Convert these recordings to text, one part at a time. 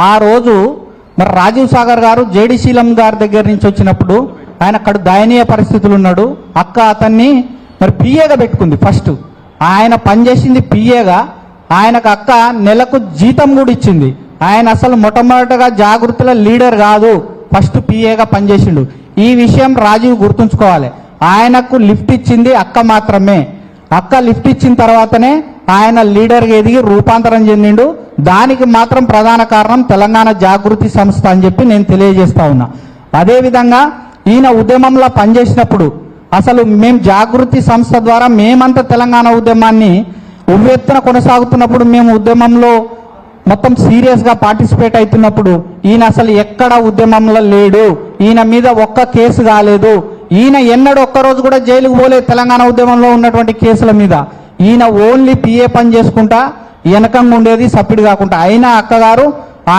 ఆ రోజు మరి రాజీవ్ సాగర్ గారు జేడి శీలం గారి దగ్గర నుంచి వచ్చినప్పుడు ఆయన అక్కడ దయనీయ పరిస్థితులు ఉన్నాడు. అక్క అతన్ని మరి పిఏగా పెట్టుకుంది. ఫస్ట్ ఆయన పనిచేసింది పిఏగా, ఆయనకు అక్క నెలకు జీతం కూడా ఇచ్చింది. ఆయన అసలు మొట్టమొదటిగా జాగృతిలో లీడర్ కాదు, ఫస్ట్ పిఏగా పనిచేసిండు. ఈ విషయం రాజీవ్ గుర్తుంచుకోవాలి. ఆయనకు లిఫ్ట్ ఇచ్చింది అక్క మాత్రమే. అక్క లిఫ్ట్ ఇచ్చిన తర్వాతనే ఆయన లీడర్గా ఎదిగి రూపాంతరం చెందిండు. దానికి మాత్రం ప్రధాన కారణం తెలంగాణ జాగృతి సంస్థ అని చెప్పి నేను తెలియజేస్తా ఉన్నా. అదేవిధంగా ఈయన ఉద్యమంలో పనిచేసినప్పుడు అసలు మేము జాగృతి సంస్థ ద్వారా మేమంతా తెలంగాణ ఉద్యమాన్ని ఉవ్వెత్తున కొనసాగుతున్నప్పుడు, మేము ఉద్యమంలో మొత్తం సీరియస్గా పార్టిసిపేట్ అవుతున్నప్పుడు ఈయన అసలు ఎక్కడ ఉద్యమంలో లేడు. ఈయన మీద ఒక్క కేసు కాలేదు. ఈయన ఎన్నడూ ఒక్కరోజు కూడా జైలుకు పోలేదు తెలంగాణ ఉద్యమంలో ఉన్నటువంటి కేసుల మీద. ఈయన ఓన్లీ పిఏ పని చేసుకుంటా వెనకంగా ఉండేది, సప్పిడి కాకుండా. అయినా అక్కగారు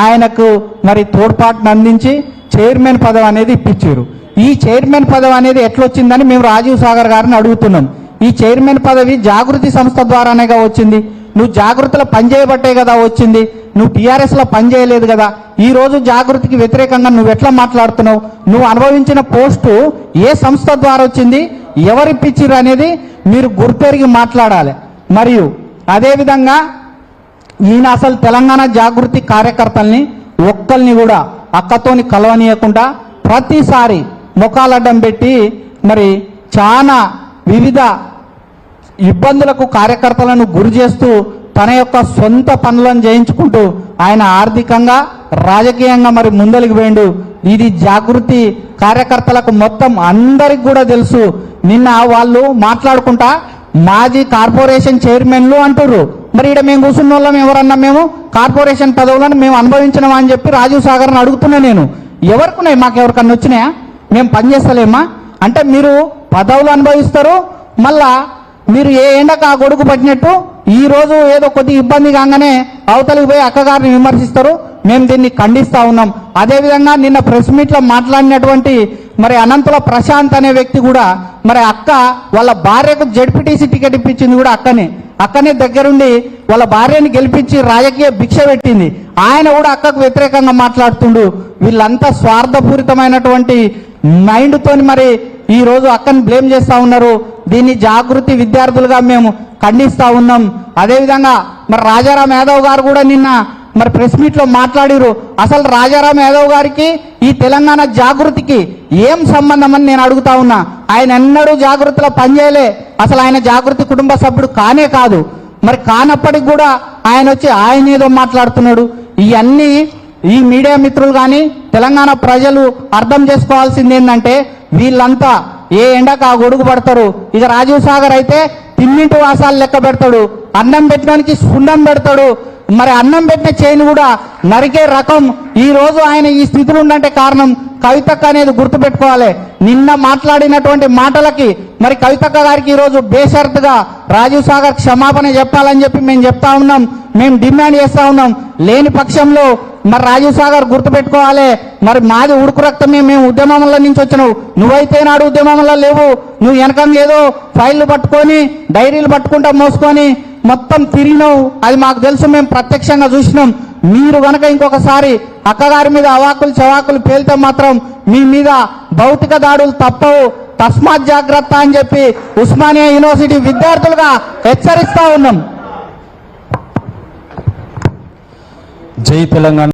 ఆయనకు మరి తోడ్పాటును అందించి చైర్మన్ పదవి అనేది ఇప్పించారు. ఈ చైర్మన్ పదవి అనేది ఎట్లొచ్చిందని మేము రాజీవ్ సాగర్ గారిని అడుగుతున్నాం. ఈ చైర్మన్ పదవి జాగృతి సంస్థ ద్వారానేగా వచ్చింది. నువ్వు జాగృతిలో పనిచేయబట్టే కదా వచ్చింది, నువ్వు టీఆర్ఎస్లో పనిచేయలేదు కదా. ఈ రోజు జాగృతికి వ్యతిరేకంగా నువ్వు ఎట్లా మాట్లాడుతున్నావు? నువ్వు అనుభవించిన పోస్టు ఏ సంస్థ ద్వారా వచ్చింది, ఎవరిప్పించిర్రు అనేది మీరు గుర్తెరిగి మాట్లాడాలి. మరియు అదేవిధంగా ఈయన అసలు తెలంగాణ జాగృతి కార్యకర్తల్ని ఒక్కల్ని కూడా అక్కతోని కలవనీయకుండా ప్రతిసారి ముఖాలడ్డం పెట్టి మరి చాలా వివిధ ఇబ్బందులకు కార్యకర్తలను గురి చేస్తూ తన యొక్క సొంత పనులను చేయించుకుంటూ ఆయన ఆర్థికంగా రాజకీయంగా మరి ముందలికి పోయిండు. ఇది జాగృతి కార్యకర్తలకు మొత్తం అందరికి కూడా తెలుసు. నిన్న వాళ్ళు మాట్లాడుకుంటా మాజీ కార్పొరేషన్ చైర్మన్లు అంటుర్రు. మరి ఇక్కడ మేము కూర్చున్న వాళ్ళం ఎవరన్నా మేము కార్పొరేషన్ పదవులను మేము అనుభవించినామా అని చెప్పి రాజీవ్ సాగర్ని అడుగుతున్నా నేను. ఎవరికున్నాయి? మాకు ఎవరికన్నా వచ్చినాయా? మేము పనిచేస్తలేమా అంటే మీరు పదవులు అనుభవిస్తారు, మళ్ళా మీరు ఏ ఎండకు ఆ గొడుగు పట్టినట్టు ఈ రోజు ఏదో కొద్ది ఇబ్బంది కాగానే అవతలికి పోయి అక్కగారిని విమర్శిస్తారు. మేము దీన్ని ఖండిస్తా ఉన్నాం. అదేవిధంగా నిన్న ప్రెస్ మీట్లో మాట్లాడినటువంటి మరి అనంతుల ప్రశాంత్ అనే వ్యక్తి కూడా మరి అక్క వాళ్ళ భార్యకు జెడ్పీటీసీ టికెట్ ఇప్పించింది కూడా అక్కనే దగ్గరుండి వాళ్ళ భార్యని గెలిపించి రాజకీయ భిక్ష పెట్టింది. ఆయన కూడా అక్కకు వ్యతిరేకంగా మాట్లాడుతుండు. వీళ్ళంతా స్వార్థపూరితమైనటువంటి మైండ్తోని మరి ఈ రోజు అక్కని బ్లేమ్ చేస్తా ఉన్నారు. దీన్ని జాగృతి విద్యార్థులుగా మేము ఖండిస్తా ఉన్నాం. అదేవిధంగా మరి రాజారాం యాదవ్ గారు కూడా నిన్న మరి ప్రెస్ మీట్ లో మాట్లాడిరు. అసలు రాజారాం యాదవ్ గారికి ఈ తెలంగాణ జాగృతికి ఏం సంబంధం అని నేను అడుగుతా ఉన్నా. ఆయన ఎన్నడూ జాగృతిలో పనిచేయలే. అసలు ఆయన జాగృతి కుటుంబ సభ్యుడు కానే కాదు. మరి కానప్పటికి కూడా ఆయన వచ్చి ఆయన ఏదో మాట్లాడుతున్నాడు. ఇవన్నీ ఈ మీడియా మిత్రులు కానీ తెలంగాణ ప్రజలు అర్థం చేసుకోవాల్సింది ఏంటంటే వీళ్ళంతా ఏ ఎండకు ఆ గొడుగు పడతారు. ఇక రాజీవ్ సాగర్ అయితే తిన్నింటి వాసాలు లెక్క పెడతాడు, అన్నం పెట్టడానికి సున్నం పెడతాడు. మరి అన్నం పెట్టిన చేను కూడా నరికే రకం. ఈ రోజు ఆయన ఈ స్థితిలో ఉందంటే కారణం కవితక్క అనేది గుర్తుపెట్టుకోవాలి. నిన్న మాట్లాడినటువంటి మాటలకి మరి కవితక్క గారికి ఈరోజు బేషరతుగా రాజీవ్ సాగర్ క్షమాపణ చెప్పాలని చెప్పి మేము చెప్తా ఉన్నాం, మేము డిమాండ్ చేస్తా ఉన్నాం. లేని పక్షంలో మరి రాజీవ్ సాగర్ గుర్తుపెట్టుకోవాలి, మరి మాది ఉడుకు రక్తమే, మేము ఉద్యమంలో నుంచి వచ్చినావు. నువ్వైతే నాడు ఉద్యమంలో లేవు. నువ్వు వెనకంగా ఏదో ఫైళ్లు పట్టుకొని డైరీలు పట్టుకుంటా మోసుకొని మొత్తం తిరిగినావు. అది మాకు తెలుసు, మేము ప్రత్యక్షంగా చూసినాం. మీరు కనుక ఇంకొకసారి అక్కగారి మీద అవాకులు చవాకులు పేలితే మాత్రం మీ మీద భౌతిక దాడులు తప్పవు. తస్మాత్ జాగ్రత్త అని చెప్పి ఉస్మానియా యూనివర్సిటీ విద్యార్థులుగా హెచ్చరిస్తా ఉన్నాం. జై తెలంగాణ.